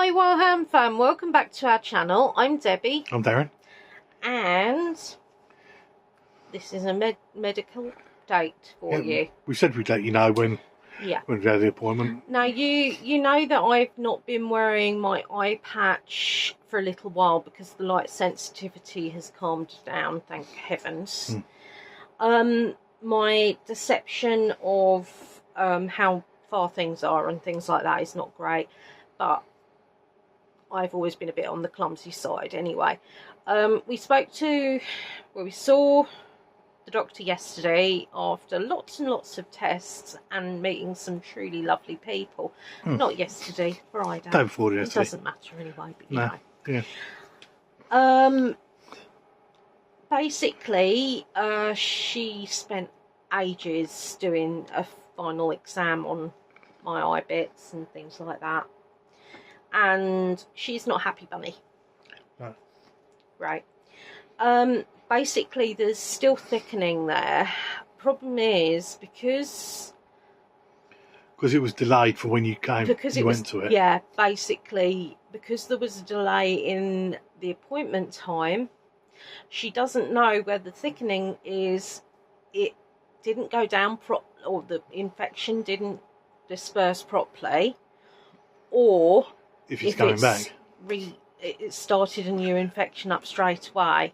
Hi Wellham fam, welcome back to our channel. I'm Debbie. I'm Darren. And this is a medical date for you. We said we'd let you know when we had the appointment. Now you know that I've not been wearing my eye patch for a little while because the light sensitivity has calmed down, thank heavens. My deception of how far things are and things like that is not great, but I've always been a bit on the clumsy side anyway. We saw the doctor yesterday after lots and lots of tests and meeting some truly lovely people. Not yesterday, Friday. Day before yesterday. It doesn't matter anyway, but you know. Yeah. Basically, she spent ages doing a final exam on my eye bits and things like that. And she's not happy bunny. No. Right. Basically there's still thickening there. Problem is because it was delayed for when you came, went to it. Yeah, basically because there was a delay in the appointment time, she doesn't know where the thickening is. It didn't go down or the infection didn't disperse properly, or if it's coming back, it started a new infection up straight away.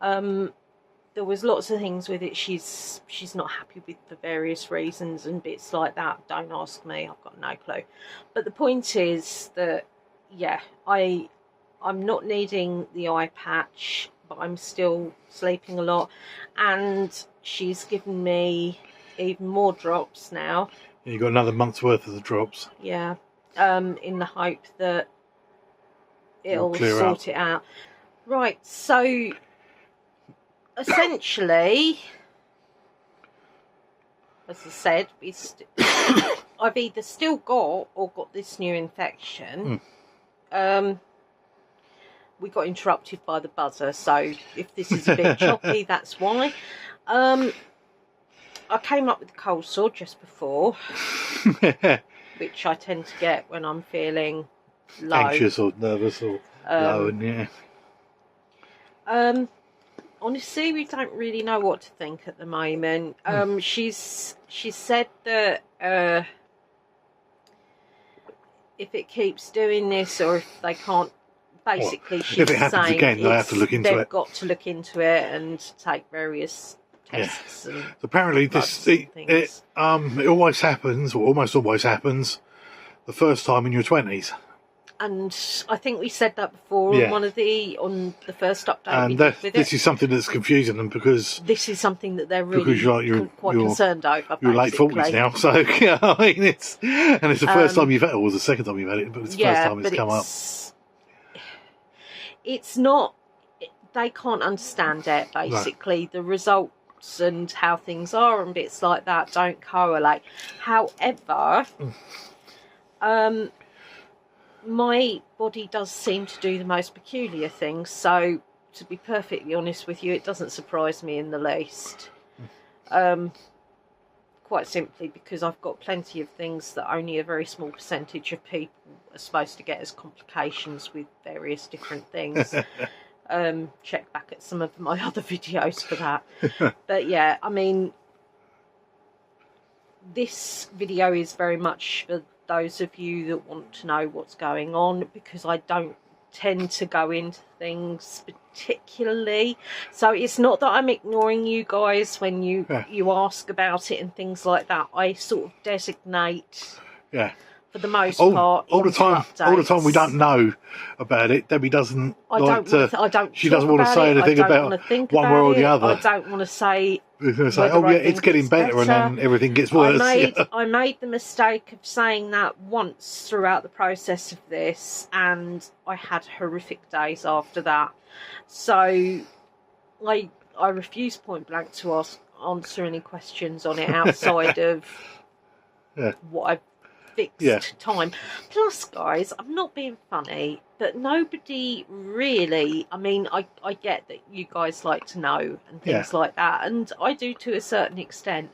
There was lots of things with it. She's not happy with for various reasons and bits like that. Don't ask me, I've got no clue. But the point is that I'm not needing the eye patch, but I'm still sleeping a lot, and she's given me even more drops now. You got another month's worth of the drops. Yeah. In the hope that it'll sort it out. Right, so essentially, as I said, I've either still got or got this new infection. We got interrupted by the buzzer, so if this is a bit choppy, that's why. I came up with a cold sore just before. Which I tend to get when I'm feeling low. Anxious or nervous or low, and honestly, we don't really know what to think at the moment. She said that if it keeps doing this, or if they can't, basically she's if it happens again, they have to look into it. They've got to look into it and take various tests. And apparently it always happens, or almost always happens, the first time in your 20s. And I think we said that before on the first update. And this is something that's confusing them, because this is something that they're really quite concerned over. You're late 40s now, so I mean it's the first time you've had it, or the second time you've had it, but it's the first time it's come up. It's not. They can't understand it. Basically, the results and how things are and bits like that don't correlate. However, my body does seem to do the most peculiar things, so to be perfectly honest with you, it doesn't surprise me in the least. Quite simply because I've got plenty of things that only a very small percentage of people are supposed to get as complications with various different things. Check back at some of my other videos for that. But yeah, I mean, this video is very much for those of you that want to know what's going on, because I don't tend to go into things particularly. So it's not that I'm ignoring you guys when you ask about it and things like that. I sort of designate for the most part all the time we don't know about it. Debbie doesn't she doesn't want to say anything about one way or the other. I don't want to say it's getting better and then everything gets worse. I made the mistake of saying that once throughout the process of this, and I had horrific days after that. So I refuse point blank to answer any questions on it outside of what I've fixed time. Plus, guys, I'm not being funny, but nobody really, I mean, I get that you guys like to know and things like that, and I do to a certain extent,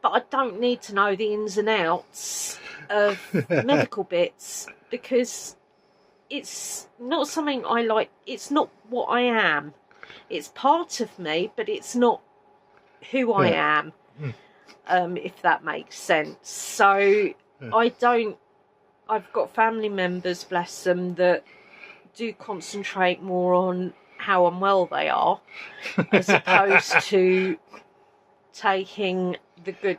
but I don't need to know the ins and outs of medical bits, because it's not something I like. It's not what I am. It's part of me, but it's not who I am. If that makes sense. So I've got family members, bless them, that do concentrate more on how unwell they are, as opposed to taking the good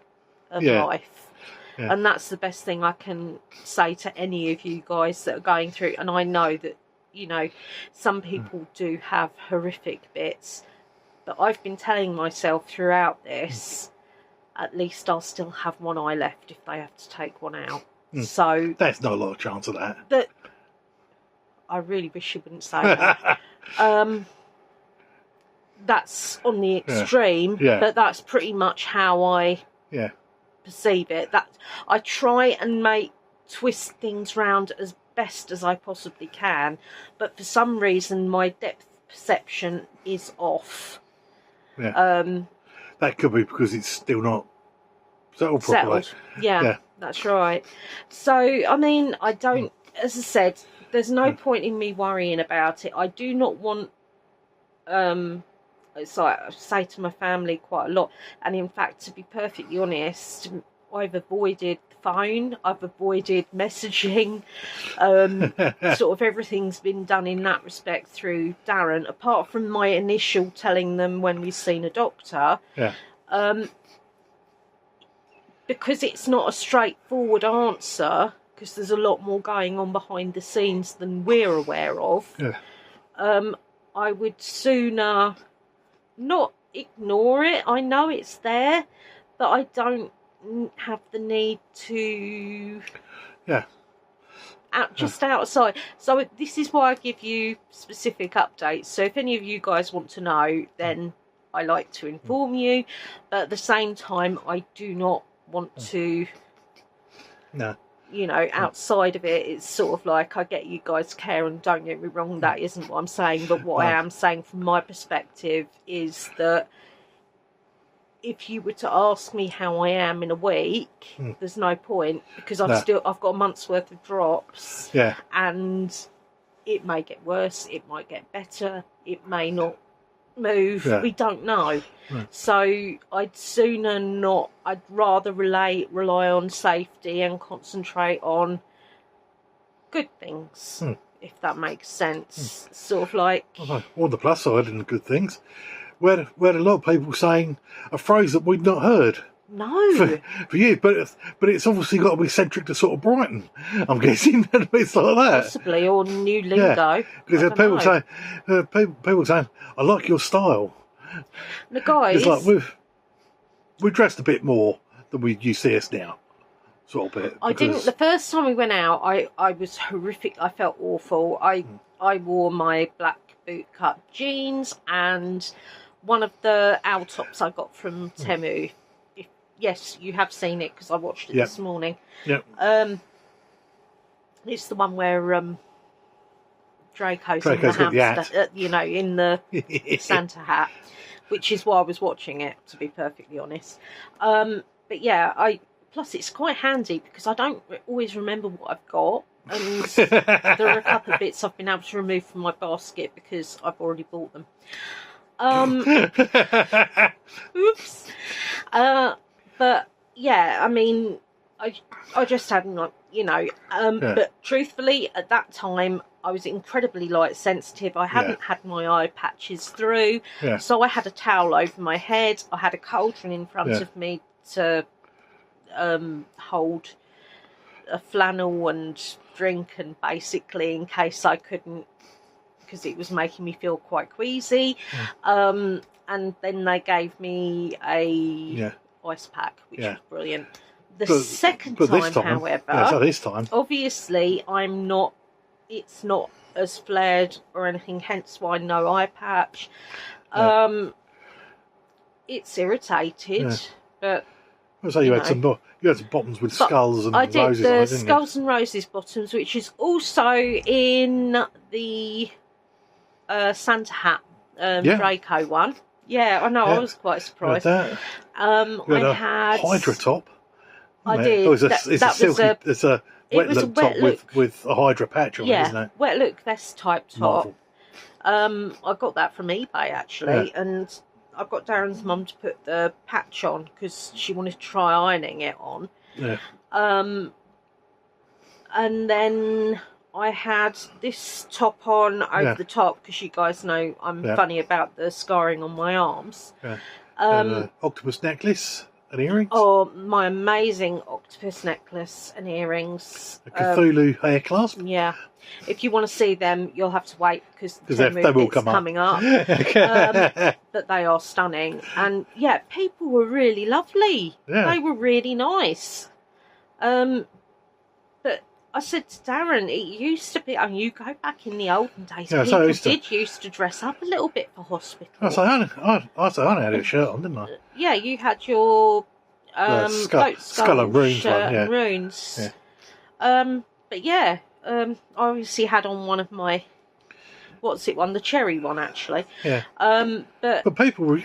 of life. Yeah. And that's the best thing I can say to any of you guys that are going through. And I know that, you know, some people do have horrific bits, but I've been telling myself throughout this, at least I'll still have one eye left if they have to take one out. So there's not a lot of chance of that. I really wish you wouldn't say that. That's on the extreme, but that's pretty much how I perceive it. That I try and twist things round as best as I possibly can, but for some reason my depth perception is off. That could be because it's still not settled properly. Yeah, that's right. So I mean, I don't, as I said, there's no point in me worrying about it. I do not want it's like I say to my family quite a lot, and in fact, to be perfectly honest, I've avoided the phone, I've avoided messaging, sort of everything's been done in that respect through Darren, apart from my initial telling them when we've seen a doctor, because it's not a straightforward answer, because there's a lot more going on behind the scenes than we're aware of. I would sooner not ignore it. I know it's there, but I don't have the need to just outside. So this is why I give you specific updates. So if any of you guys want to know, then I like to inform you, but at the same time I do not want to you know, outside of it, it's sort of like, I get you guys care, and don't get me wrong, that isn't what I'm saying, but what I am saying from my perspective is that if you were to ask me how I am in a week, there's no point, because I've got a month's worth of drops, and it may get worse, it might get better, it may not move, we don't know. So I'd rather rely on safety and concentrate on good things, if that makes sense. Sort of like, on the plus side and the good things, we had a lot of people saying a phrase that we'd not heard for years, but it's obviously got to be centric to sort of Brighton, I'm guessing. It's like that, possibly, or new lingo. Because people saying, I like your style. The guys, it's like we've dressed a bit more than you see us now, sort of bit. I didn't. The first time we went out, I was horrific. I felt awful. I wore my black bootcut jeans and one of the owl tops I got from Temu. Yes, you have seen it because I watched it this morning. It's the one where Draco's in the hamster, you know, in the Santa hat, which is why I was watching it, to be perfectly honest. But yeah, plus it's quite handy because I don't always remember what I've got, and there are a couple of bits I've been able to remove from my basket because I've already bought them. Oops. But yeah, I mean, I just hadn't, like, you know, but truthfully, at that time, I was incredibly light sensitive. I hadn't had my eye patches through, so I had a towel over my head. I had a cauldron in front of me to hold a flannel and drink, and basically in case I couldn't, because it was making me feel quite queasy. And then they gave me a ice pack, which was brilliant. The second time, however, so this time, obviously it's not as flared or anything, hence why no eye patch. It's irritated, but so you had some bottoms with skulls and roses. I did the didn't skulls and roses bottoms, which is also in the Santa hat Draco one. Yeah, I know. I was quite surprised. I had Hydra top. I did. It's a wet was a look top wet look. with a Hydra patch on it, isn't it? Wet look vest type top. Marvel. I got that from eBay actually, and I got Darren's mum to put the patch on because she wanted to try ironing it on. Yeah. And then I had this top on over the top because you guys know I'm funny about the scarring on my arms. Yeah. And octopus necklace and earrings. Oh, my amazing octopus necklace and earrings. A Cthulhu hair clasp. Yeah. If you want to see them, you'll have to wait because they will come coming up. up. But they are stunning. And yeah, people were really lovely. Yeah. They were really nice. But I said to Darren, it used to be, you go back in the olden days, people used to dress up a little bit for hospital. I had a shirt on, didn't I? Yeah, you had your skull and runes shirt one, and runes. Yeah. But yeah, I obviously had on one of my, the cherry one actually. Yeah. But people were,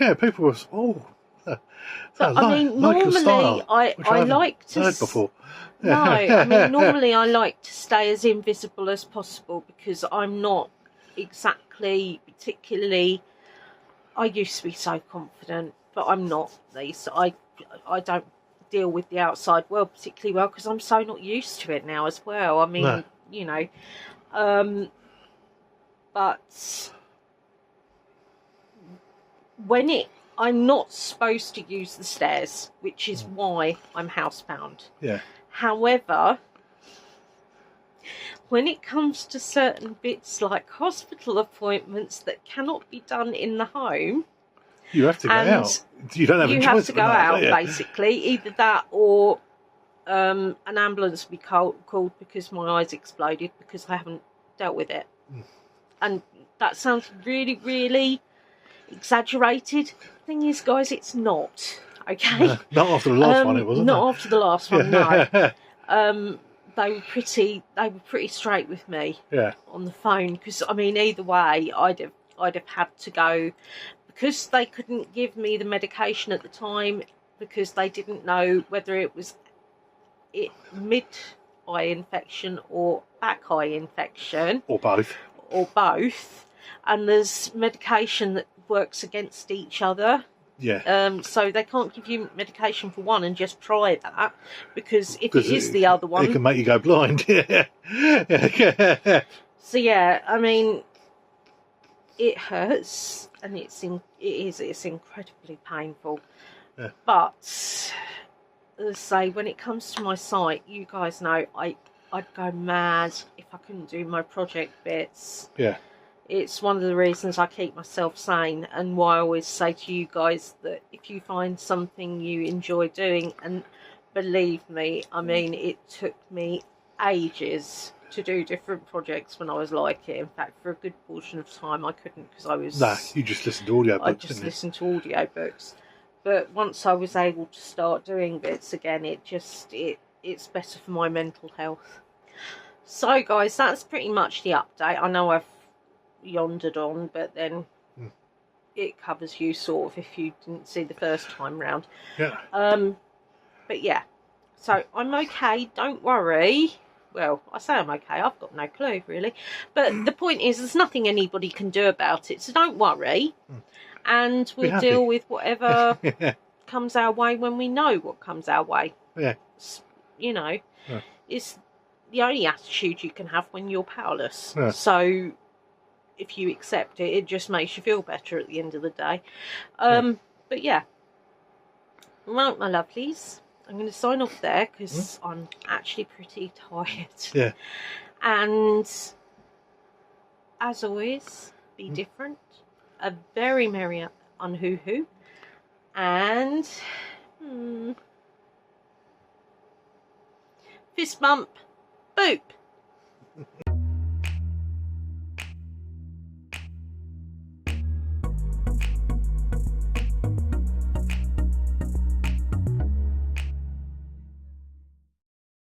but I mean, normally I like to. Heard before. No, I mean, normally I like to stay as invisible as possible because I'm not exactly particularly. I used to be so confident, but I'm not. I don't deal with the outside world particularly well because I'm so not used to it now as well. I mean, you know, but when I'm not supposed to use the stairs, which is why I'm housebound. Yeah. However, when it comes to certain bits like hospital appointments that cannot be done in the home, you have to go out. You don't have a choice. You have to go out, basically. Either that or an ambulance will be called because my eyes exploded because I haven't dealt with it. And that sounds really, really exaggerated. Thing is, guys, it's not. Okay. Not after the last one, it wasn't. Not after the last one, no. They were pretty straight with me. Yeah. On the phone because I mean, either way, I'd have had to go because they couldn't give me the medication at the time because they didn't know whether it was mid-eye infection or back-eye infection or both. And there's medication that works against each other. Yeah. So they can't give you medication for one and just try that because if it is the other one, it can make you go blind. Yeah. So yeah, I mean, it hurts and it's incredibly painful. Yeah. But as I say, when it comes to my site, you guys know I'd go mad if I couldn't do my project bits. Yeah. It's one of the reasons I keep myself sane and why I always say to you guys that if you find something you enjoy doing, and believe me, I mean, it took me ages to do different projects when I was like it. In fact, for a good portion of time I couldn't because I was... Nah, you just listened to audiobooks. I just listened to audiobooks. But once I was able to start doing bits again, it's better for my mental health. So guys, that's pretty much the update. I know I've yondered on, but then it covers you sort of if you didn't see the first time round. Yeah. But yeah, so I'm okay, don't worry. Well, I say I'm okay, I've got no clue really, but the point is there's nothing anybody can do about it, so don't worry, and we'll deal with whatever comes our way when we know what comes our way. Yeah. You know, it's the only attitude you can have when you're powerless. So if you accept it, it just makes you feel better at the end of the day. But yeah, right, my lovelies, I'm going to sign off there because I'm actually pretty tired. Yeah. And as always, be different. A very merry unhoo-hoo. And fist bump, boop.